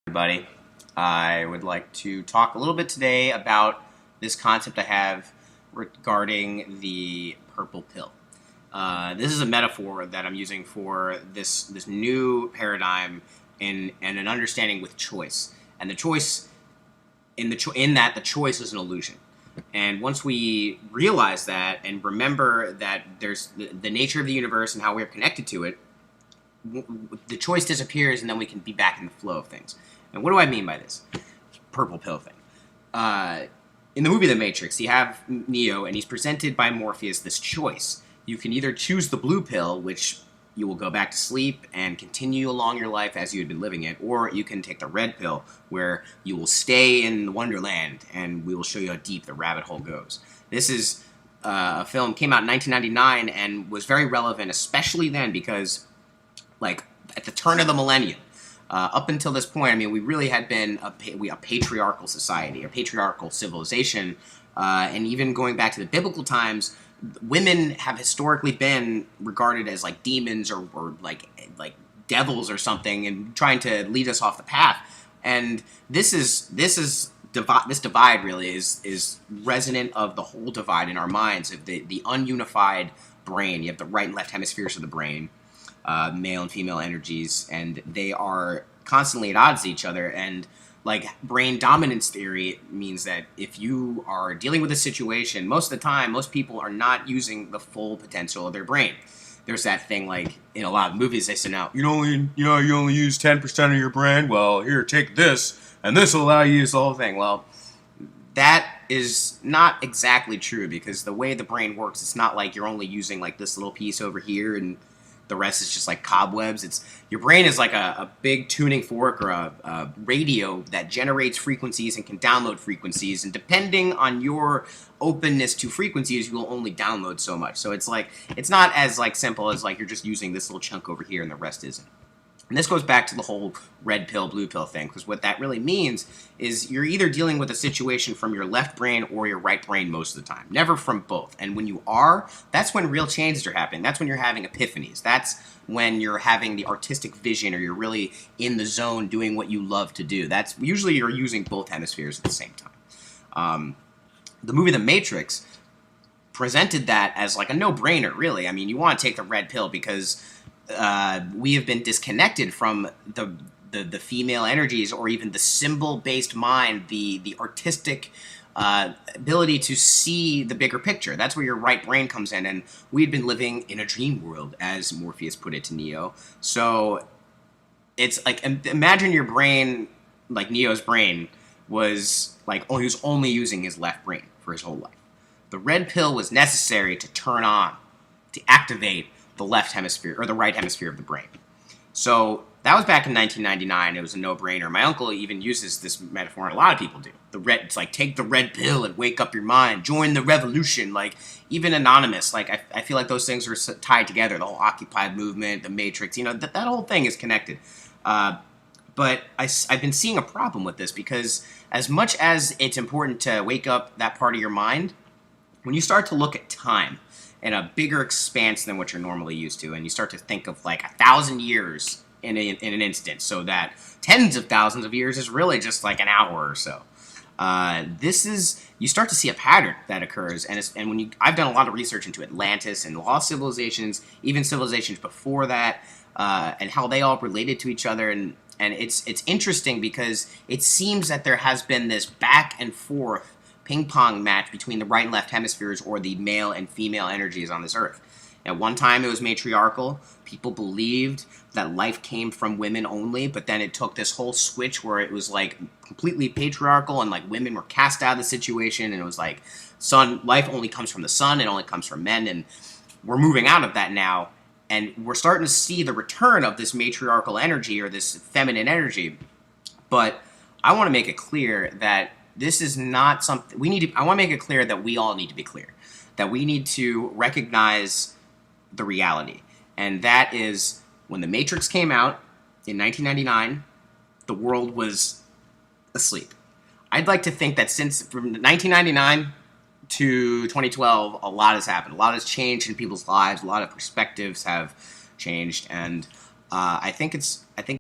Everybody. I would like to talk a little bit today about this concept I have regarding the purple pill. This is a metaphor that I'm using for this new paradigm and an understanding with choice. And the choice in that the choice is an illusion. And once we realize that and remember that there's the nature of the universe and how we're connected to it, the choice disappears, and then we can be back in the flow of things. And what do I mean by this purple pill thing? In the movie The Matrix, you have Neo, and he's presented by Morpheus this choice. You can either choose the blue pill, which you will go back to sleep and continue along your life as you had been living it, or you can take the red pill, where you will stay in Wonderland, and we will show you how deep the rabbit hole goes. This is a film, came out in 1999, and was very relevant, especially then, because at the turn of the millennium, up until this point, I mean, we really had been a patriarchal society, a patriarchal civilization, and even going back to the biblical times, women have historically been regarded as like demons or like devils or something, and trying to lead us off the path. And this divide really is resonant of the whole divide in our minds of the ununified brain. You have the right and left hemispheres of the brain. Male and female energies, and they are constantly at odds with each other. And like brain dominance theory means that if you are dealing with a situation, most of the time, most people are not using the full potential of their brain. There's that thing like in a lot of movies they say now, you only use 10% of your brain. Well, here, take this, and this will allow you to use the whole thing. Well, that is not exactly true, because the way the brain works, it's not like you're only using like this little piece over here and the rest is just like cobwebs. Your brain is like a big tuning fork or a radio that generates frequencies and can download frequencies. And depending on your openness to frequencies, you will only download so much. So it's not as like simple as like you're just using this little chunk over here and the rest isn't. And this goes back to the whole red pill, blue pill thing, because what that really means is you're either dealing with a situation from your left brain or your right brain most of the time, never from both. And when you are, that's when real changes are happening. That's when you're having epiphanies. That's when you're having the artistic vision, or you're really in the zone doing what you love to do. That's usually you're using both hemispheres at the same time. The movie The Matrix presented that as like a no-brainer, really. I mean, you want to take the red pill because we have been disconnected from the female energies, or even the symbol-based mind, the artistic ability to see the bigger picture. That's where your right brain comes in, and we had been living in a dream world, as Morpheus put it to Neo. So it's like, imagine your brain, like Neo's brain, was like, he was only using his left brain for his whole life. The red pill was necessary to turn on, to activate the left hemisphere, or the right hemisphere of the brain. So that was back in 1999. It was a no-brainer. My uncle even uses this metaphor, and a lot of people do. It's like, take the red pill and wake up your mind. Join the revolution. Like, even Anonymous, like, I feel like those things are tied together. The whole Occupy movement, the Matrix, that whole thing is connected. But I've been seeing a problem with this, because as much as it's important to wake up that part of your mind, when you start to look at time in a bigger expanse than what you're normally used to, and you start to think of like 1,000 years in an instant, so that tens of thousands of years is really just like an hour or so. You start to see a pattern that occurs, and I've done a lot of research into Atlantis and lost civilizations, even civilizations before that, and how they all related to each other, and it's interesting because it seems that there has been this back and forth ping pong match between the right and left hemispheres, or the male and female energies on this earth. At one time it was matriarchal. People believed that life came from women only, but then it took this whole switch where it was like completely patriarchal, and like women were cast out of the situation, and it was like life only comes from the sun, it only comes from men, and we're moving out of that now, and we're starting to see the return of this matriarchal energy, or this feminine energy. But I want to make it clear that this is not something I want to make it clear that we all need to be clear, that we need to recognize the reality. And that is, when The Matrix came out in 1999, the world was asleep. I'd like to think that since from 1999 to 2012, a lot has happened. A lot has changed in people's lives. A lot of perspectives have changed. And I think